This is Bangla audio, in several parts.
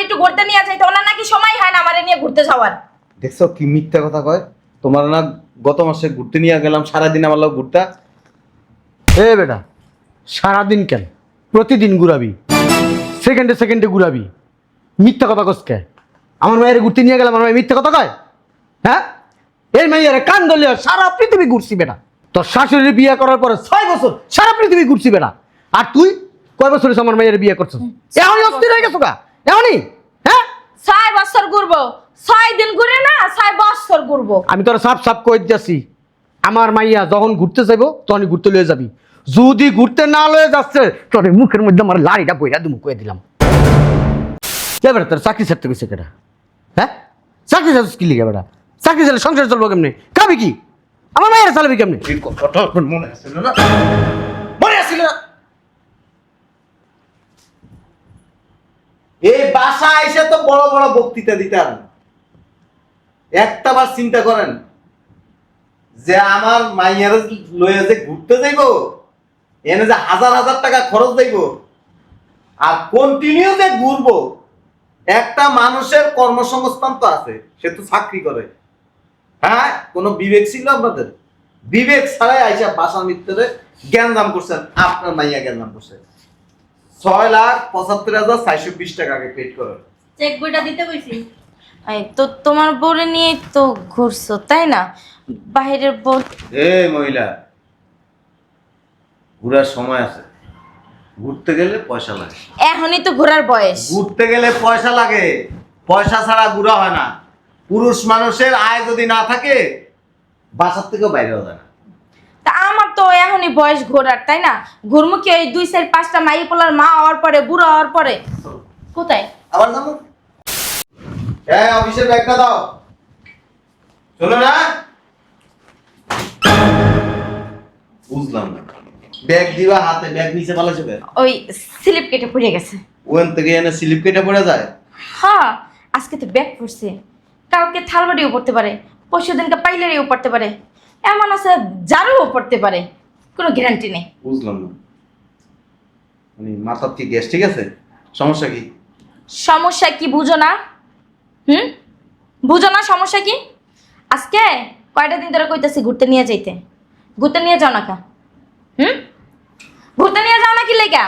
একটু ঘুরতে নিয়ে যাইতে, ওনার নাকি সময় হয় না আমারে নিয়ে ঘুরতে যাওয়ার। দেখছো কি মিথ্যা কথা কয়? তোমার না গত মাসে ঘুরতে নিয়ে গেলাম, সারাদিন আমার লোক ঘুরতা। এ বেটা, সারাদিন কেন, প্রতিদিন ঘুরাবি, সেকেন্ডে সেকেন্ডে ঘুরাবি, মিথ্যা কথা কসকে? আমার মায়ের ঘুরতে নিয়ে গেলাম, আমার মায়ের মিথ্যা কথা কয়? হ্যাঁ, এই মাইয়ার কান ধরলে সারা পৃথিবী ঘুরছি বেটা। তোর শাশুড়ির বিয়ে করার পরে 6 বছর সারা পৃথিবী ঘুরছি বেটা। আর তুই কয় বছর হয়েছে আমার মায়ের বিয়ে করছিস? এমনই অস্থির হয়ে গেছো গা? এমনই? হ্যাঁ, 6 বছর ঘুরবো, 6 দিন ঘুরে না 6 বছর ঘুরবো। আমি তোর সাপ সাপ কই দিয়েছি, আমার মাইয়া যখন ঘুরতে যাইব তখনই ঘুরতে লয়ে যাবি। যদি ঘুরতে না লয়ে যাচ্ছে তোর মুখের মধ্যে আমার লাড়িটা বইরা দিমু কয়ে দিলাম। বেটা তোর চাকরি ছাড়তে গেছে কেটা? হ্যাঁ, চাকরি ছাড়ছিস কি লিখে বেটা? চাকরি ছাড়লে সংসার চলবো কেমনি? খাবি কি? আমার মায়ের চালাবি কেমনি? মনে আসছিল না, মনে আসছিল না। এই বাসা এসে তো বড় বড় বক্তৃতা দিতেন, একটা বার চিন্তা করেন যে আমার মাইয়ার লইয়া যে ঘুরতে যাইব, এনে যে হাজার হাজার টাকা খরচ যাইব আর কন্টিনিউ যে ঘুরবো। একটা মানুষের কর্মসংস্থান তো আছে, সে তো চাকরি করে। হ্যাঁ, কোনো বিবেক ছিল আপনাদের? বিবেক ছাড়াই আইসা বাসার ভিতরে জ্ঞানদান করছেন। আপনার মাইয়া জ্ঞানদান করছে 6,75,420 টাকাকে পেড করে। চেক বইটা দিতে কইছি। এই তো তোমার বউরে নিয়ে তো ঘুরছো তাই না? বাইরের বউ। এই মহিলা, ঘুরার সময় আছে, ঘুরতে গেলে পয়সা লাগে। এখনই তো ঘোরার বয়স। ঘুরতে গেলে পয়সা লাগে, পয়সা ছাড়া ঘুরা হয় না। পুরুষ মানুষের আয় যদি না থাকে বাসার থেকেও বাইরে হওয়া যায় না। তা আমার তো এখনই বয়স ঘোরার, তাই না? ঘুরমু কি ওই 2-4-5টা মাই পোলার মা হওয়ার পরে, বুড়ো হওয়ার পরে? কোথায়? আবার যাবো। হ্যাঁ, অফিসের ব্যাগটা দাও। চলো না, বুঝলাম না। ব্যাগ দিবা হাতে, ব্যাগ নিচে পালাছে কেন? ওই স্লিপ কেটে পড়ে গেছে। ওখান থেকে এনে স্লিপ কেটে পড়ে যায়। হ্যাঁ, আজকে তো ব্যাগ পড়ছে, কালকে থালবাড়িও পড়তে পারে, পরশু দিনকে পাইলারিও পড়তে পারে, এমন আছে জারুও পড়তে পারে, কোনো গ্যারান্টি নেই। বুঝলাম না, মানে মাথার কি গ্যাস ঠিক আছে? সমস্যা কি? সমস্যা কি বুঝো না? বুঝো না সমস্যা কি? আজকে কয়টা দিন ধরে কইতাছি ঘুরতে নিয়ে যাইতে, ঘুরতে নিয়ে যাও না কা? ঘুরতে নিয়ে যাও না কি লেগা?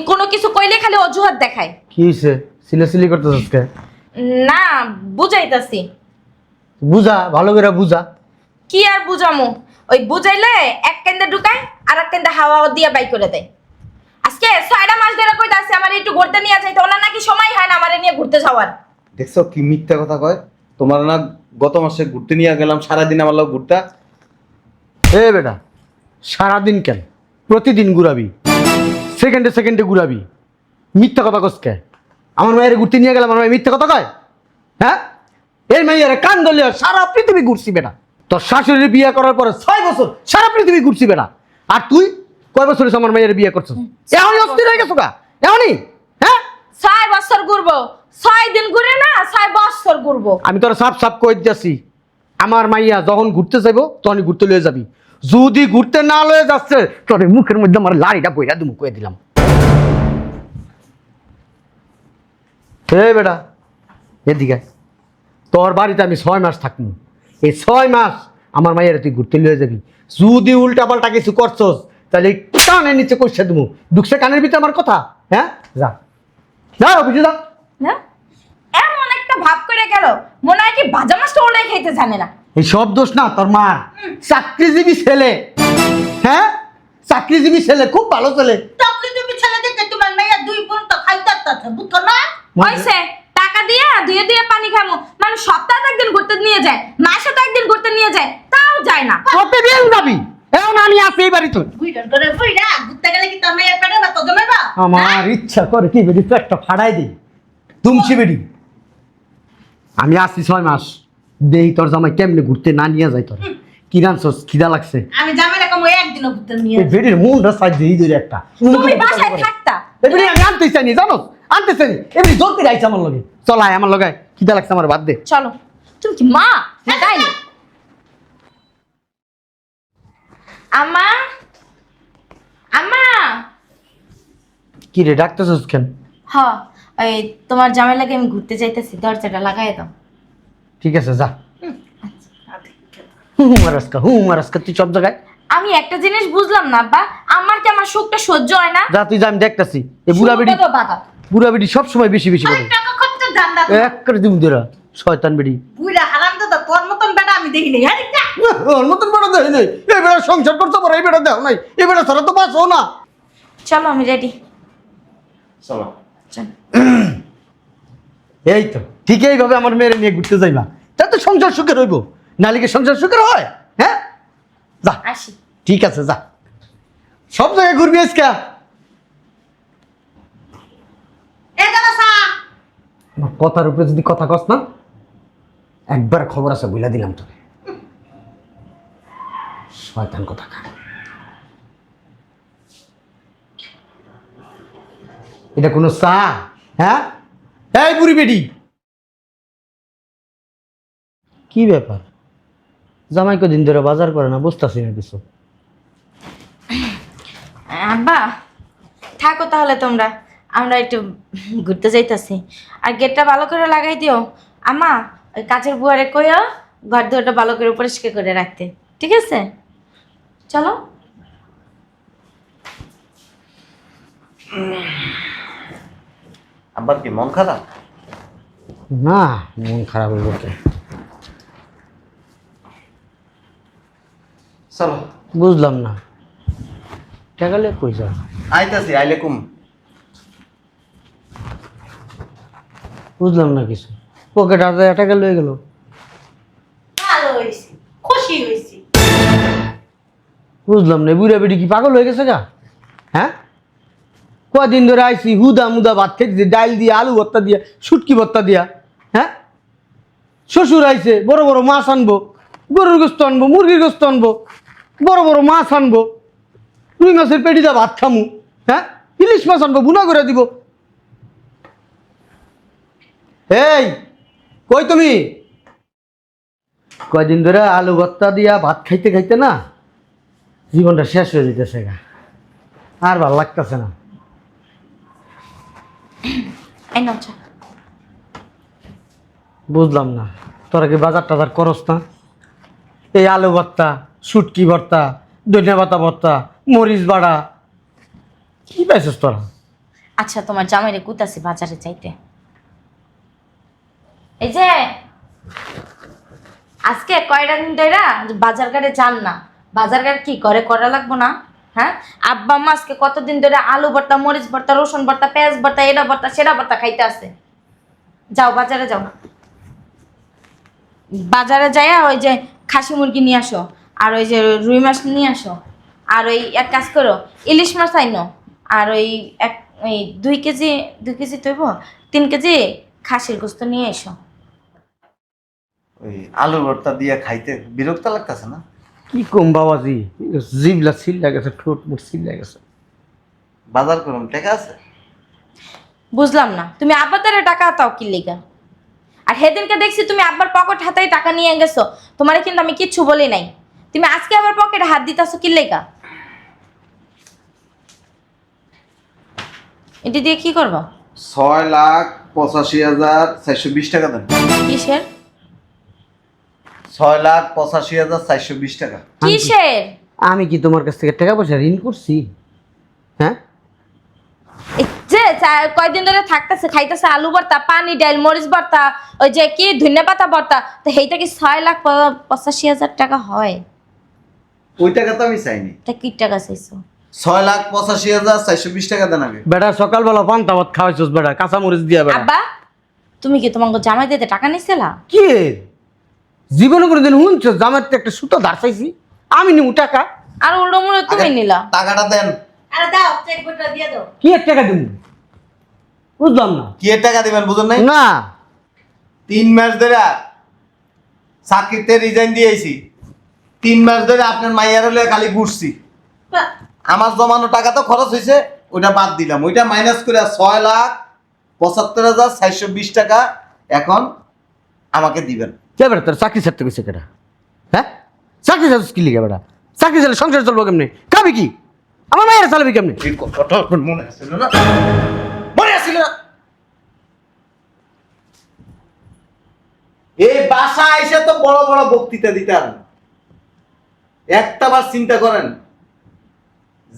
কোনো কিছু কইলে খালি অজুহাত দেখায়। কি হয়েছে? সিলেসিলি করতেছিস কে? না, বুঝাইতাছি। বুঝা, ভালো করে বুঝা। কি আর বুঝামু? ওই বুঝাইলে এক কেন্দে ঢুকায় আর এক কেন্দে হাওয়া দিয়ে বাই করে দেয়। আজকে 6টা মাস ধরে কইতাছি আমার একটু ঘুরতে নিয়ে যাইতে, ওনার নাকি সময় হয় না আমারে নিয়ে ঘুরতে যাওয়ার। দেখছো কি মিথ্যা কথা কয়? তোমার না গত মাসে ঘুরতে নিয়ে গেলাম, সারাদিন আমার লোক ঘুরতা। এ বেটা, সারাদিন কেন, প্রতিদিন ঘুরাবি, সেকেন্ডে সেকেন্ডে ঘুরাবি, মিথ্যা কথা কসকে? আমার মায়ের ঘুরতে নিয়ে গেলাম, আমার মায়ের মিথ্যা কথা কয়? হ্যাঁ, এই মাইয়ার কান ধরলে সারা পৃথিবী ঘুরছি বেটা। তোর শাশুড়ির বিয়ে করার পরে 6 বছর সারা পৃথিবী ঘুরছি বেটা। আর তুই কয় বছর হয়েছে আমার মায়ের বিয়ে করছিস? এমনই অস্থির হয়ে গেছো গা? এমনই? হ্যাঁ, 6 বছর ঘুরবো, 6 দিন ঘুরে না 6 বছর ঘুরবো। আমি তোর সাপ সাপ কই দিতেছি, আমার মাইয়া যখন ঘুরতে যাইব তখনই ঘুরতে লয়ে যাবি। যদি ঘুরতে না লয়ে যাচ্ছে তোর মুখের মধ্যে আমার লাড়িটা বইরা দিমু কয়ে দিলাম। হে বেটা, এদিকে তোর বাড়িতে আমি 6 মাস থাকবো। এই 6 মাস আমার মাইয়ারে তুই ঘুরতে লয়ে যাবি। যদি উল্টা পাল্টা কিছু করছস তাহলে কানের নিচে কষে দেবো। ঢুকছে কানের ভিতরে আমার কথা? হ্যাঁ, যা যা অফিসে যা। না, এমন একটা ভাব করে গেল মনে হয় কি ভাজা মাছটা ওলাই খাইতে জানে না। এই সব দোষ না তোর মার। চাকরিজীবী ছেলে, হ্যাঁ, চাকরিজীবী ছেলে, খুব ভালো ছেলে। চাকরি তুমি ছেলে দেখে তোমার মেয়ে 2 বোন তো খাইতে বুঝছো না? হইছে, টাকা দিয়ে ধুয়ে ধুয়ে পানি খামু। মানুষ সপ্তাহে একদিন ঘুরতে নিয়ে যায়, মাসে তো একদিন ঘুরতে নিয়ে যায়, তাও যায় না। প্রতিদিন যাবি, এখন আমি আছি এই বাড়িতে। বুইড়ার করে বুইড়া ঘুরতে গেলে কি তোর মেয়ের পেটে না তো জমাইবা? আমার ইচ্ছা করে কি বেরি পেটটা ফাড়াই দিই, তুমছি বেরি। আমি আসছি 6 মাস, দেই তোর জামাই কেমনে ঘুরতে না নিয়ে যাই। তোর কি রানছস? খিদা লাগছে? আমি জামাই রকম একদিনও ঘুরতে নিয়ে এই বেরির মুন্ডা সাইজ দিই ধরে একটা। তুমি বাসায় থাকতা। এবারে আমি আনতে চাইনি, জানো আনতে চাইনি, এবারে জোর করে আইছে আমার লগে। চল আয় আমার লগে, খিদা লাগছে আমার, বাদ দে। চলো। তুমি কি মা না তাইনি? আম্মা, আম্মা, কি রে ডাকতেছিস কেন? হ, ওই তোমার জামাই লাগে আমি ঘুরতে যাইতেছি, দরজাটা লাগাই দাও। ঠিক আছে যা। মারাসকা তুই সব জায়গায়। আমি একটা জিনিস বুঝলাম না আব্বা, আমার কি আমার সুখটা সহ্য হয় না? যা তুই যা, আমি দেখতেছি এই বুড়া বেড়ি। শুরুটা তো বাধা। বুড়া বেড়ি সব সময় বেশি বেশি করে। টাকা খরচের ধান্দা এক করে দিম তোরা শয়তান বেড়ি। বুইড়া হারাম দাদা, তোর মতন বেটা আমি দেখি নাই। আরে যা। ওর মতন বেড়া দেয় নাই, এই বেড়া সংসার করতে পারে, এই বেড়া দেও নাই, এই বেড়া ছাড়া তো বাঁচো না। চলো আমি রেডি। চলো। চল। এই তো ঠিক এইভাবে আমার মেয়ের নিয়ে ঘুরতে যাইবা, তাতে সংসার সুখে রইব। নালিকে সংসার সুখের হয়? হ্যাঁ যা। আসি। ঠিক আছে যা, সব জায়গায় ঘুরবি আজকে। এ দাদা সা। আমার কথার উপরে যদি কথা কস না, একবার খবর আছে বুঝলা দিলাম তোকে। শয়তান কথা খা। এটা কোনো চা? হ্যাঁ এই বুড়ি বেডি, কি ব্যাপার? জামাই কদিন ধরে বাজার করে না, বুঝতেছি না কিছু। আব্বা থাকো তাহলে তোমরা, আমরা একটু ঘুরতে যাইতাছি। আর গেটটা ভালো করে লাগাই দিও। আমা ওই কাছের বুয়ারে কইও ঘর দুয়ারটা ভালো করে পরিষ্কার করে রাখতে, ঠিক আছে? চলো। আব্বার কি মন খারাপ? না, মন খারাপ হইব কে? চলো। বুঝলাম না, টাকালে কই যা? আইতাছি, আইলে কুম। বুঝলাম না কিছু। পকেট হাতে টাকা লয়ে গেল। ভালো হইছি, খুশি হইছি। বুঝলাম না, বুড়া বেড়ি কি পাগল হয়ে গেছে গা? হ্যাঁ, কদিন ধরে আইসি হুদা মুদা ভাত খেতেছি, ডাল দিয়া, আলু ভর্তা দিয়া, শুটকি ভর্তা দিয়া। হ্যাঁ, শ্বশুর আইছে, বড় বড় মাছ আনবো, গরুর গোস্ত আনবো, মুরগির গোস্ত আনবো, বড় বড় মাছ আনবো, রুই মাছের পেটি দা ভাত খামু। হ্যাঁ, ইলিশ মাছ আনবো, বুনা করে দিব। এই কই তুমি? কয়দিন ধরে আলু ভর্তা দিয়া ভাত খাইতে খাইতে না জীবনটা শেষ হয়ে যেতেছে গা, আর ভালো লাগতেছে না। এই নাও চা। বুঝলাম না, তোরা কি বাজার টাজার করস না? এই আলু ভর্তা, শুটকি ভর্তা, ধনিয়া পাতা ভর্তা, মরিচ বাড়া, কি পাইছিস তোরা? আচ্ছা তোমার জামাইরে কুতাছি বাজারে যাইতে। এই যে আজকে কয়টা দিন ধরে বাজার ঘাটে যান না, বাজার ঘাট কি করে করা লাগবো না? হ্যাঁ, আব্বা আম্মা আজকে কতদিন ধরে আলু ভর্তা, মরিচ ভর্তা, রসুন ভর্তা, পেঁয়াজ ভর্তা, এটা ভর্তা সেটা ভর্তা খাইতে আছে। যাও বাজারে যাও, বাজারে যাইয়া ওই যে খাসি মুরগি নিয়ে আসো, আর ওই যে রুই মাছ নিয়ে আসো, আর ওই এক কাজ করো ইলিশ মাছ আইনো, আর ওই এক ওই 2 কেজি তৈব 3 কেজি খাসির গোস্ত নিয়ে এসো। ওই আলু ভর্তা দিয়ে খাইতে বিরক্ত লাগতেছে না? কি কম বাবাজি, জিবলা সিল গেছে, ঠোঁট মুখ সিল গেছে। বাজার করুন, টাকা আছে? বুঝলাম না, তুমি আব্বার দ্বারা টাকা তাও কি লিগা? আর সেদিনকে দেখছি তুমি আব্বার পকেট হাতায় টাকা নিয়ে গেছো, তোমারে কিন্তু আমি কিচ্ছু বলি নাই। তুমি আজকে আবার পকেটে হাত দিতেছো কি লিগা? এটি দিয়ে কি করবো? 6,85,420 টাকা দেন। কিসের? 6,85,420 টাকা। কিসের? আমি কি তোমার কাছ থেকে টাকা পয়সা ঋণ করছি? হ্যাঁ, এই যে কয়দিন ধরে থাকতেছে খাইতেছে আলু ভর্তা, পানি ডাল, মরিচ ভর্তা, ওই যে কি ধনিয়া পাতা ভর্তা, তো সেইটা কি 6,85,000 টাকা হয়? ওই টাকা তো আমি চাইনি। তা কি টাকা চাইছো? 6,85,420 টাকা দেন আগে। বেটা সকালবেলা পান্তা ভাত খাওয়াইছিস বেটা, কাঁচা মরিচ দিয়া বেটা। আব্বা তুমি কি তোমাকে জামাই দিতে টাকা নিছিলা? কি এর? জীবনে কোনোদিন শুনছো জামার একটা সুতো ধার চাইছি? আমি নিউ টাকা? আর উল্টো মুড়ো তুমি আগে নিলা। টাকাটা দেন। আরে দাও, চেক বইটা দিয়ে দাও। কি এর টাকা দিব? বুঝলাম না। কি এর টাকা দিবেন বুঝুন নাই? না 3 মাস ধরে চাকরিতে রিজাইন দিয়েছি, 3 মাস ধরে আপনার মাইয়ার হলে খালি ঘুরছি। বাহ, আমার জমানো টাকা তো খরচ হয়েছে, ওইটা বাদ দিলাম, ওইটা মাইনাস করে 6,75,420 টাকা এখন আমাকে দিবেন। কে বেটা তোর চাকরি ছাড়তে গেছে কেটা? হ্যাঁ, চাকরি ছাড়ছিস কি লিখে বেটা? চাকরি ছাড়লে সংসার চলবো কেমনি? খাবি কি? আমার মায়ের চালাবি কেমনি? এই কথাটা এখন মনে আসছিল না, মনে আসছিল না। এই বাসা এসে তো বড় বড় বক্তৃতা দিতেন, একটা বার চিন্তা করেন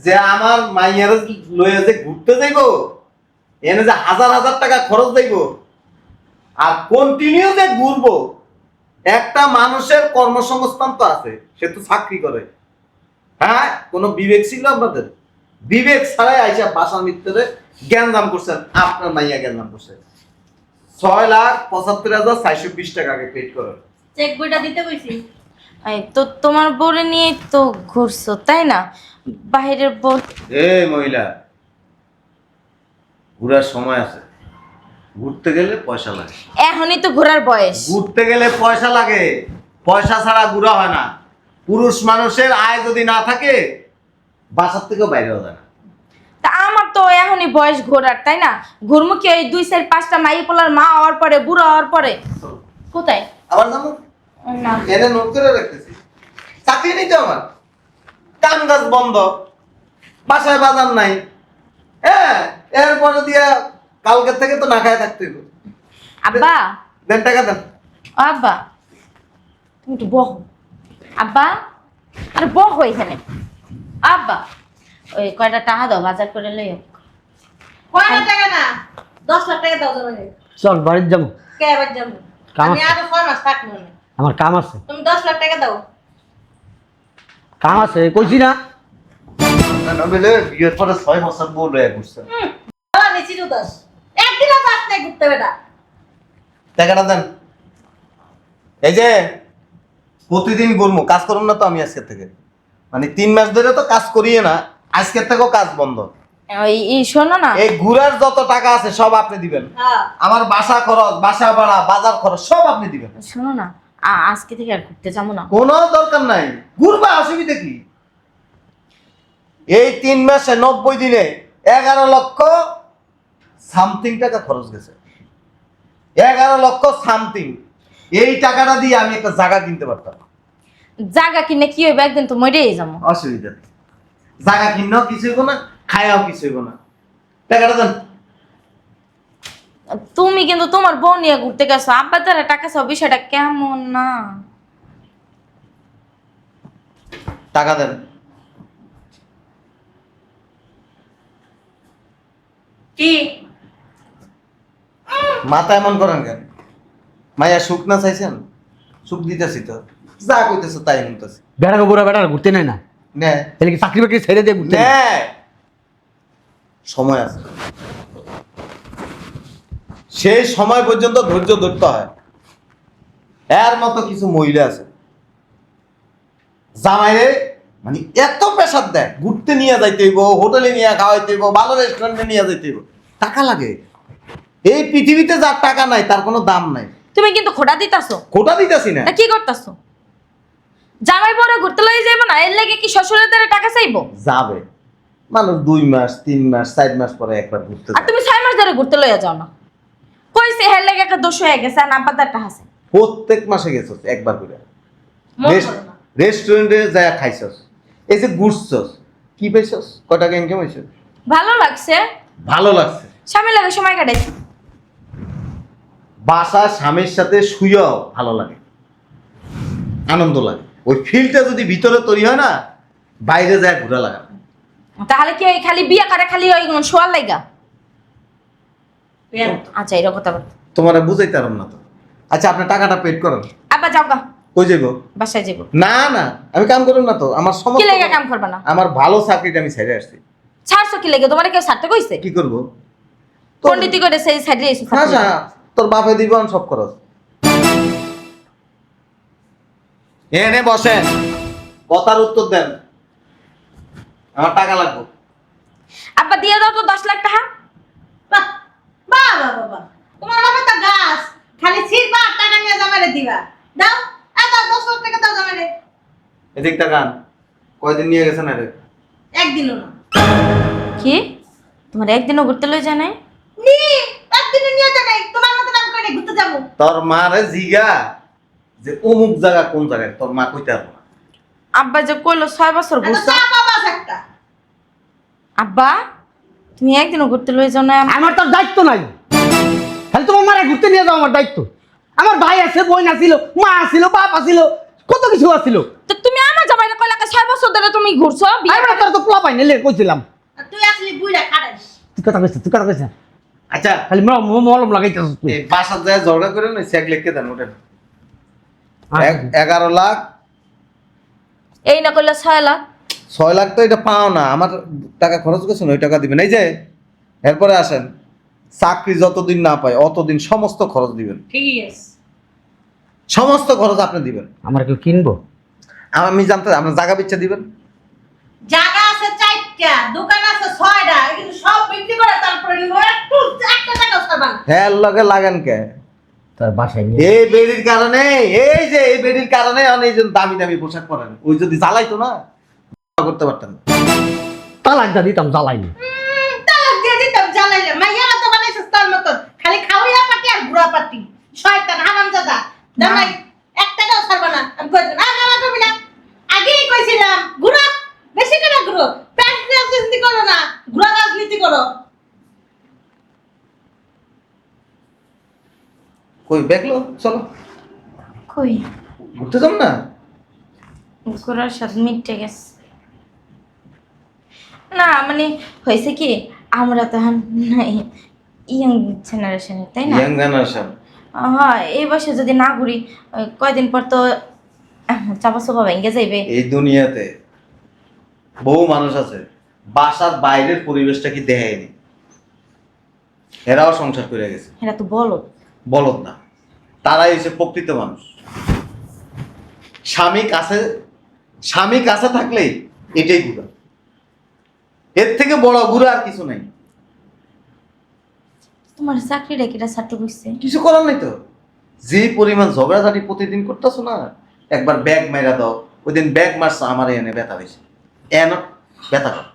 যে আমার মাইয়ার লইয়া যে ঘুরতে যাইব, এনে যে হাজার হাজার টাকা খরচ যাইব, আর কন্টিনিউ যে ঘুরবো। একটা মানুষের কর্মসংস্থান তো আছে, সে তো চাকরি করে। হ্যাঁ, কোনো বিবেক ছিল আপনাদের? বিবেক ছাড়াই আইসা বাসার ভিতরে জ্ঞানদান করছেন। আপনার মাইয়া জ্ঞানদান করছে 6,75,420 টাকা আগে পেড করেন। চেক বইটা দিতে কইছি। এই তো তোমার বউরে নিয়ে তো ঘুরছো তাই না? বাইরের বউ এই মহিলা, ঘুরার সময় আছে, ঘুরতে গেলে পয়সা লাগে। এখনই তো ঘোরার বয়স। ঘুরতে গেলে পয়সা লাগে, পয়সা ছাড়া ঘুরা হয় না। পুরুষ মানুষের আয় যদি না থাকে বাসার থেকেও বাইরে হওয়া যায় না। তা আমার তো এখনই বয়স ঘোরার, তাই না? ঘুরমু কি ওই 2-4-5টা মাই পোলার মা হওয়ার পরে, বুড়ো হওয়ার পরে? কোথায়? আবার জানো না এনে নোট করে রাখতেছি, চাকরি নেই তো আমার, কাম কাজ বন্ধ, বাসায় বাজার নাই। হ্যাঁ, এরপরে দিয়া কালকের থেকে তো না খায় থাকতে হইব। আব্বা, দেন টাকা দেন। ও আব্বা, তুমি একটু বহো। আব্বা, আরে বহো এখানে। আব্বা, ওই কয়টা টাকা দাও, বাজার করে লইও। কয় না টাকা না, 10 লাখ টাকা দাও জমারে। চল বাড়ির যাবো, কে আবার যাবো? কাম আমি আছে। আরো 6 মাস থাকবো না। আমার কাম আছে, তুমি 10 লাখ টাকা দাও। কাম আছে কইছি না। না বলে বিয়ের পরে 6 বছর বউ লয়ে ঘুরছে। বাবা নিচি উদাস। একদিনও যাস নাই ঘুরতে বেটা। টাকাটা দেন। এই যে প্রতিদিন ঘুরবো, কাজ করুন না তো আমি আজকের থেকে, মানে 3 মাস ধরে তো কাজ করিয়ে না, আজকের থেকেও কাজ বন্ধ। এই শোনো না, এই ঘুরার যত টাকা আছে সব আপনি দিবেন। হ্যাঁ। আমার বাসা খরচ, বাসা ভাড়া, বাজার খরচ সব আপনি দিবেন। শোনো না, আজকে থেকে আর ঘুরতে যাবো না। কোনো দরকার নাই, ঘুরবা, অসুবিধা কি? এই 3 মাসে 90 দিনে 11 লক্ষ সামথিং টাকা খরচ গেছে। 11 লক্ষ সামথিং। এই টাকাটা দিয়ে আমি একটা জায়গা কিনতে পারতাম। জায়গা কিনে কি হইবে? একদিন তো মরেই যাবো। অসুবিধা নেই, জায়গা কিনাও কিছু হইব না, খায়াও কিছু হইব না। টাকাটা দেন। তুমি কিন্তু তোমার বউ নিয়ে ঘুরতে গেছো, আব্বা দ্বারা টাকা চাও, বিষয়টা কেমন না? টাকা দেন। কি? মাথা এমন করেন কেন? মাইয়া সুখ না চাইছেন? সুখ দিতেছি তো, যা কইতেছে তাই নিতেছি। বেড়াকে বুড়া বেড়া ঘুরতে নেয় না, নে তাহলে কি চাকরি বাকরি ছেড়ে দিয়ে ঘুরতে নেয়? নে, সময় আছে, সেই সময় পর্যন্ত ধৈর্য ধরতে হয়। এর মতো কিছু মহিলা আছে জামাইরে মানে এত প্রেসার দেয়, ঘুরতে নিয়ে যাইতে হইব, হোটেলে নিয়ে খাওয়াইতে হইব, ভালো রেস্টুরেন্টে নিয়ে যাইতে হইব, টাকা লাগে। এই পৃথিবীতে যার টাকা নাই তার কোনো দাম নাই। তুমি কিন্তু খোটা দিতাছো। খোটা দিতেছি না, না কি করতাছো? জামাই বড় ঘুরতে লই যাইবো না, এর লাগে কি শ্বশুরের দ্বারা টাকা চাইবো? যাবে মানুষ 2 মাস 3 মাস 4 মাস পরে একবার ঘুরতে আর যায়। তুমি 6 মাস ধরে ঘুরতে লইয়া যাও না, কইছে হের লাগে একটা দোষ হয়ে গেছে, আর আব্বা দ্বারটা হাসে। প্রত্যেক মাসে গেছস একবার করে, মন করো না। রেস্টুরেন্টে যায় খাইছস, এই যে ঘুরছস, কি পাইছস? কয় টাকা ইনকাম হইছে? ভালো লাগছে, ভালো লাগছে। স্বামী লাগে সময় কাটাইছি। বাসা স্বামীর সাথে শুয়েও ভালো লাগে, আনন্দ লাগে। ওই ফিলটা যদি ভিতরে তৈরি হয় না, বাইরে যায় ঘোরা লাগে না। তাহলে কি ওই খালি বিয়া করে খালি ওই শোয়ার লাইগা? পেন। আচ্ছা এরকম কথা বল। তোমার বুঝাইতে পারলাম না তো। আচ্ছা আপনি টাকাটা পেড করেন। আব্বা যাও গা, কই যাইব? বাসায় যাবো। না না, আমি কাম করুন না তো, আমার কি সমস্যা। লেগে কাম করবা না? আমার ভালো চাকরিটা আমি ছেড়ে আসছি। ছাড়ছো কি লেগে? তোমার কেউ ছাড়তে কইছে? কি করবো? পন্ডিতি করে সেই সাইডে এসে আচ্ছা তোর বাপে দিব আমি সব খরচ। এনে বসেন, কথার উত্তর দেন। আমার টাকা লাগবে। আব্বা দিয়ে দাও তো 10 লাখ টাকা। বাহ, বাহ, বাহ, বাহ, বাহ। তোমার বাবা তো গাছ, খালি ছিড়বা আর টাকা নিয়ে জমারে দিবা। দাও, দাও 10 লাখ টাকা দাও জমারে। এদিক টাকান, কয়দিন নিয়ে গেছেন আরে? একদিনও না। কি? তোমার একদিনও ঘুরতে লই যায় নাই? নি, একদিনও নিয়ে যা নাই। তোমার মত নাম করে ঘুরতে যাবো। তোর মারে জিগা যে অমুক জায়গা কোন জায়গায়, তোর মা কইতে পারবো না। আব্বা যে কইলো 6 বছর এত ঘুরছো। চাপ আবাস একটা। আব্বা তুমি একদিনও ঘুরতে লয়ে যাও না আমার তার দায়িত্ব নাই, খালি তোমার মারা ঘুরতে নিয়ে যাও আমার দায়িত্ব। আমার ভাই আছে, বোন আছিল, মা আছিল, বাপ আছিল, কত কিছু আছিল। তো তুমি আমার জামাইরে কইলা 6 বছর ধরে তুমি ঘুরছো বিয়ে আমি তোর তো পোলা পাই নিলে কইছিলাম। আর তুই আসলি বুইড়া খাড়াইস। তুই কথা কইছিস, তুই কথা কইছিস, আচ্ছা খালি মলম লাগাইতেছিস তুই। এই বাসার যায় ঝগড়া করে না চেক লিখে দেন ওটা 11 লাখ। এই না কইলা 6 লাখ। 6 লাখ তো এটা পাও না, আমার টাকা খরচ করছেন ওই টাকা দিবেন। এই যে এরপরে আসেন, চাকরি যতদিন না পায় অতদিন সমস্ত খরচ দিবেন, ঠিক আছে। সমস্ত খরচ আপনি দিবেন। আমার কেউ কিনবো? আমি জানতে আপনার জায়গা বিচ্ছা দিবেন। জায়গা আছে 4টা, দোকান আছে 6টা, কিন্তু সব বিক্রি করে তারপরে নিব একটু একটা টাকা ছাড়বা না। হ্যাঁ লগে লাগান কে তার বাসায় নিয়ে এই বেডির কারণে, এই যে এই বেডির কারণে অনেক দামি দামি পোশাক পরেন। ওই যদি জ্বালাইতো না করতে পারতেন না। তালাক দা দিতাম, জ্বালাইনি। তালাক দিয়ে দিতাম জ্বালাইলে। মাইয়া তো বানাইছিস তোর মতন, খালি খাওয়াইয়া পাটি আর ঘুরা পাটি। শয়তান হারামজাদা। জামাই 1 টাকাও ছাড়বা না। আমি কইছি না না করবি না। আগেই কইছিলাম ঘুরা, বেশি করে ঘুরো। প্যান্ট রাজনীতি করো না, ঘুরা রাজনীতি করো। কই দেখলো, চলো কই ঘুরতে যাম না। ঘোরার সাথে মিটে গেছে না, মানে হয়েছে কি আমরা তো এখন ইয়াং জেনারেশনের, তাই না? Young generation. হ্যাঁ, এই বয়সে যদি না ঘুরি কয়দিন পর তো চাপা চোপা ভেঙে যাইবে। এই দুনিয়াতে বহু মানুষ আছে বাসার বাইরের পরিবেশটা কি দেখায়নি, এরাও সংসার করে গেছে। এরা তো বলো বলদ না, তারাই হচ্ছে প্রকৃত মানুষ। স্বামী কাছে থাকলেই এটাই ঘুরা, এর থেকে বড় ঘুরা আর কিছু নাই। তোমার চাকরিটা কিটা ছাড়তে বসছে। কিছু করার নাই তো, যে পরিমাণ ঝগড়াঝাটি প্রতিদিন করতেছো না, একবার ব্যাগ মাইরা দাও। ওই দিন ব্যাগ মারছো, আমার এনে ব্যথা হয়েছে, এন ব্যথা কর।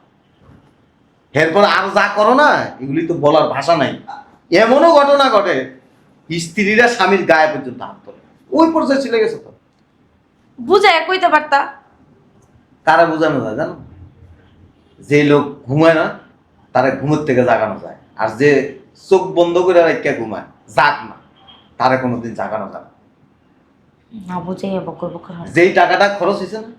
এরপর আর যা করো না, এগুলি তো বলার ভাষা নাই। এমনও ঘটনা ঘটে স্ত্রীরা স্বামীর গায়ে পর্যন্ত হাত তোলে, ওই পর্যায়ে চলে গেছে। তো বুঝায় কইতে পারতা। কারা বোঝানো যায় জানো? যে লোক ঘুমায় না তারা ঘুমের থেকে জাগানো যায়, আর যে চোখ বন্ধ করে রাখিয়া ঘুমায়, জাগ না, তারা কোনোদিন জাগানো যায় না। না বুঝাই বকর বকর হয়। যেই টাকাটা খরচ হয়েছে না,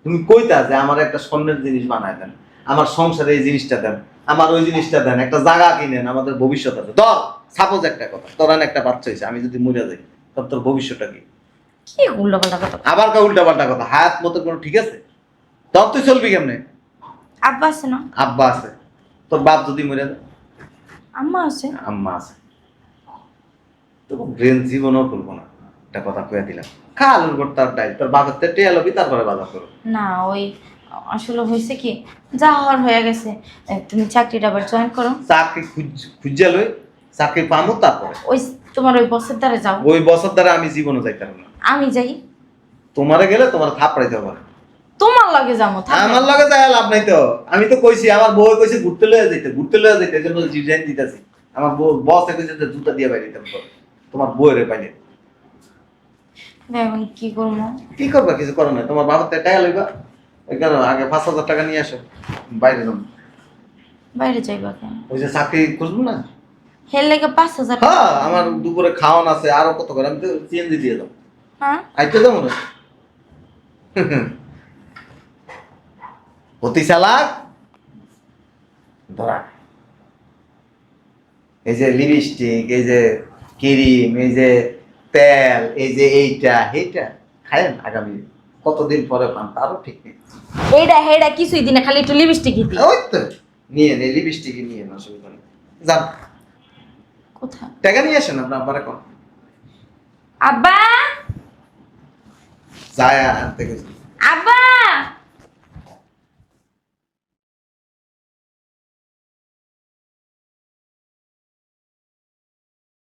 তুমি কইতা যে আমার একটা স্বর্ণের জিনিস বানায় দেন, আমার সংসারে এই জিনিসটা দেন, আমার ওই জিনিসটা দেন, একটা জায়গা কিনেন, আমাদের ভবিষ্যৎ আছে। ধর সাপোজ একটা কথা, তোর একটা বাচ্চা হয়েছে, আমি যদি মরে যাই তখন তোর ভবিষ্যৎটা কি? কি উল্টাপাল্টা কথা। আবার কা উল্টা পাল্টা কথা, হায়াত মতো কোনো ঠিক আছে? তখন তুই চলবি কেমনে? আব্বা আছে না? আব্বা আছে, তোর বাপ যদি মরে যায়? আম্মা আছে। আম্মা আছে। তো ব্রেন জীবনও করবো না, একটা কথা কয়ে দিলাম। খা আলুর ভর্তার ডাল, তোর বাপের থেকে টেয়া লবি, তারপরে বাজার করো। না ওই আসলে হয়েছে কি, যা হওয়ার হয়ে গেছে। তুমি চাকরিটা আবার জয়েন করো। চাকরি খুঁজা লই, চাকরি পামো, তারপরে ওই তোমার ওই বসের দ্বারা যাও। ওই বছর দ্বারা আমি জীবনে যাইতাম না। আমি যাই। তোমারে গেলে তোমার থাপড়াইতে হবে। তোমার লগে যাবো। আমার লগে যায় লাভ নাই তো। আমি তো কইছি, আমার বউ কইছে ঘুরতে লইয়া যাইতে, এই জন্য ডিজাইন দিতেছি। আমার বউ বস কইছে যে জুতা দিয়ে বাইরে দিতাম। তোমার বউরে পাইলে এখন কি করবো? কি করবা? কিছু করো না, তোমার বাবার থেকে টাকা লইবা, এখানে আগে 5,000 টাকা নিয়ে আসো, বাইরে যাবো। বাইরে যাইবা কেন? ওই যে চাকরি খুঁজবো না, হের লেগে 5,000 টাকা। হ্যাঁ আমার দুপুরে খাওয়ান আছে, আরো কত করে, আমি তো সিএনজি দিয়ে যাবো। হ্যাঁ আইতে যাবো না অতি চালাক ধরা। এই যে লিপস্টিক, এই যে ক্রিম, এই যে তেল, এই যে এইটা এইটা খায়েন, আগামী কতদিন পরে পান তারও ঠিক নেই। এইটা হেডা কিছুই দিনে, খালি একটু লিপস্টিক দিই। ওই তো নিয়ে নে, লিপস্টিক নিয়ে না, অসুবিধা নেই। যান কোথায়? টাকা নিয়ে আসেন আপনার আব্বারে কোন আব্বা, যায় আনতে গেছি। আব্বা